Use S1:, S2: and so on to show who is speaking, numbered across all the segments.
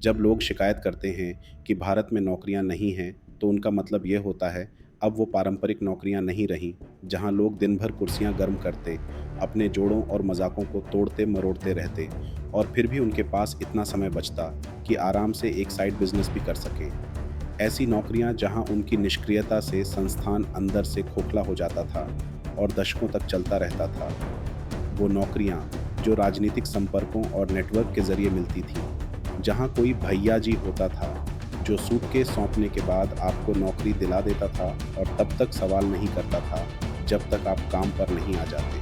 S1: जब लोग शिकायत करते हैं कि भारत में नौकरियां नहीं हैं, तो उनका मतलब ये होता है अब वो पारंपरिक नौकरियां नहीं रहीं, जहां लोग दिन भर कुर्सियां गर्म करते, अपने जोड़ों और मजाकों को तोड़ते मरोड़ते रहते और फिर भी उनके पास इतना समय बचता कि आराम से एक साइड बिजनेस भी कर सकें। ऐसी नौकरियां जहां उनकी निष्क्रियता से संस्थान अंदर से खोखला हो जाता था और दशकों तक चलता रहता था। वो नौकरियां जो राजनीतिक संपर्कों और नेटवर्क के जरिए मिलती थी, जहां कोई भैया जी होता था जो सूटकेस सौंपने के बाद आपको नौकरी दिला देता था और तब तक सवाल नहीं करता था जब तक आप काम पर नहीं आ जाते,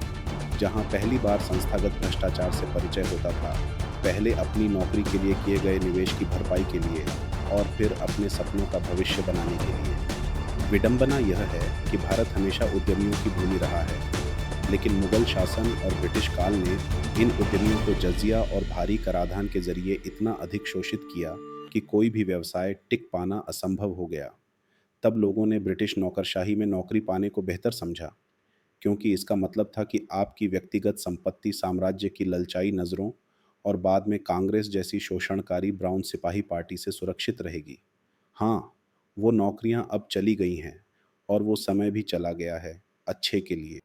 S1: जहां पहली बार संस्थागत भ्रष्टाचार से परिचय होता था, पहले अपनी नौकरी के लिए किए गए निवेश की भरपाई के लिए और फिर अपने सपनों का भविष्य बनाने के लिए। विडंबना यह है कि भारत हमेशा उद्यमियों की भूमि रहा है, लेकिन मुगल शासन और ब्रिटिश काल ने इन उद्यमियों को जजिया और भारी कराधान के जरिए इतना अधिक शोषित किया कि कोई भी व्यवसाय टिक पाना असंभव हो गया। तब लोगों ने ब्रिटिश नौकरशाही में नौकरी पाने को बेहतर समझा, क्योंकि इसका मतलब था कि आपकी व्यक्तिगत संपत्ति साम्राज्य की ललचाई नज़रों और बाद में कांग्रेस जैसी शोषणकारी ब्राउन सिपाही पार्टी से सुरक्षित रहेगी। हाँ, वो नौकरियां अब चली गई हैं और वो समय भी चला गया है, अच्छे के लिए।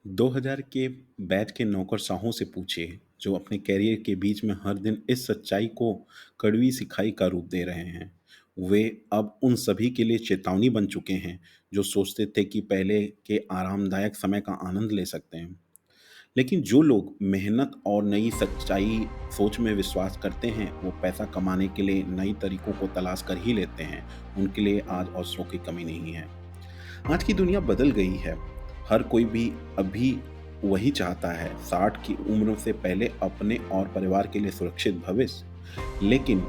S2: 2000 के बैच के नौकरशाहों से पूछिए जो अपने कैरियर के बीच में हर दिन इस सच्चाई को कड़वी सिखाई का रूप दे रहे हैं। वे अब उन सभी के लिए चेतावनी बन चुके हैं जो सोचते थे कि पहले के आरामदायक समय का आनंद ले सकते हैं। लेकिन जो लोग मेहनत और नई सच्चाई सोच में विश्वास करते हैं वो पैसा कमाने के लिए नई तरीकों को तलाश कर ही लेते हैं। उनके लिए आज अवसरों की कमी नहीं है। आज की दुनिया बदल गई है। हर कोई भी अभी वही चाहता है, 60 की उम्र से पहले अपने और परिवार के लिए सुरक्षित भविष्य। लेकिन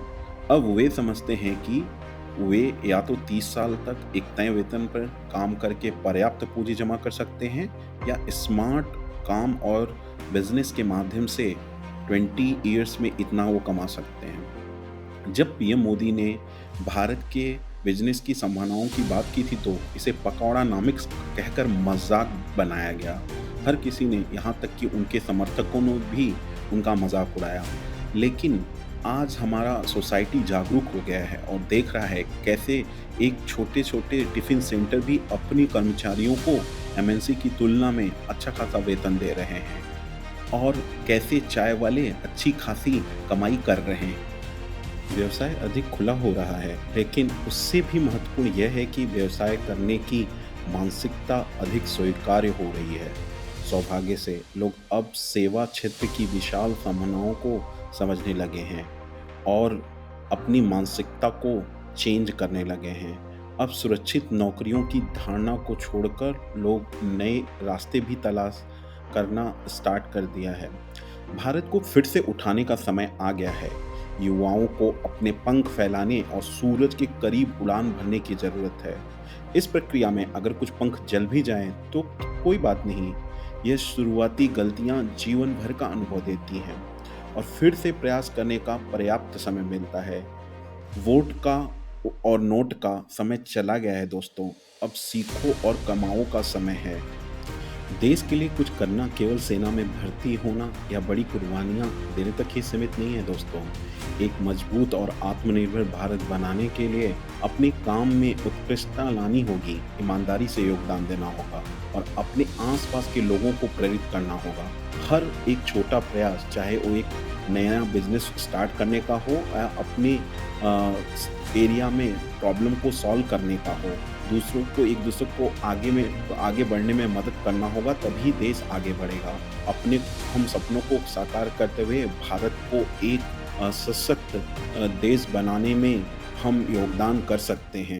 S2: अब वे समझते हैं कि वे या तो 30 साल तक एक तय वेतन पर काम करके पर्याप्त पूंजी जमा कर सकते हैं या स्मार्ट काम और बिजनेस के माध्यम से 20 इयर्स में इतना वो कमा सकते हैं। जब पीएम मोदी ने भारत के बिजनेस की संभावनाओं की बात की थी तो इसे पकौड़ा नामिक कहकर मजाक बनाया गया। हर किसी ने, यहाँ तक कि उनके समर्थकों ने भी उनका मजाक उड़ाया। लेकिन आज हमारा सोसाइटी जागरूक हो गया है और देख रहा है कैसे एक छोटे छोटे टिफिन सेंटर भी अपनी कर्मचारियों को एमएनसी की तुलना में अच्छा खासा वेतन दे रहे हैं और कैसे चाय वाले अच्छी खासी कमाई कर रहे हैं। व्यवसाय अधिक खुला हो रहा है, लेकिन उससे भी महत्वपूर्ण यह है कि व्यवसाय करने की मानसिकता अधिक स्वीकार्य हो रही है। सौभाग्य से लोग अब सेवा क्षेत्र की विशाल संभावनाओं को समझने लगे हैं और अपनी मानसिकता को चेंज करने लगे हैं। अब सुरक्षित नौकरियों की धारणा को छोड़कर लोग नए रास्ते भी तलाश करना स्टार्ट कर दिया है। भारत को फिर से उठाने का समय आ गया है। युवाओं को अपने पंख फैलाने और सूरज के करीब उड़ान भरने की जरूरत है। इस प्रक्रिया में अगर कुछ पंख जल भी जाएं तो कोई बात नहीं। यह शुरुआती गलतियां जीवन भर का अनुभव देती हैं और फिर से प्रयास करने का पर्याप्त समय मिलता है। वोट का और नोट का समय चला गया है दोस्तों। अब सीखो और कमाओ का समय है। देश के लिए कुछ करना केवल सेना में भर्ती होना या बड़ी कुर्बानियां देने तक ही सीमित नहीं है दोस्तों। एक मजबूत और आत्मनिर्भर भारत बनाने के लिए अपने काम में उत्कृष्टता लानी होगी, ईमानदारी से योगदान देना होगा और अपने आसपास के लोगों को प्रेरित करना होगा। हर एक छोटा प्रयास, चाहे वो एक नया बिजनेस स्टार्ट करने का हो या अपने एरिया में प्रॉब्लम को सॉल्व करने का हो, दूसरों को एक दूसरे को आगे बढ़ने में मदद करना होगा, तभी देश आगे बढ़ेगा। अपने हम सपनों को साकार करते हुए भारत को एक सशक्त देश बनाने में हम योगदान कर सकते हैं।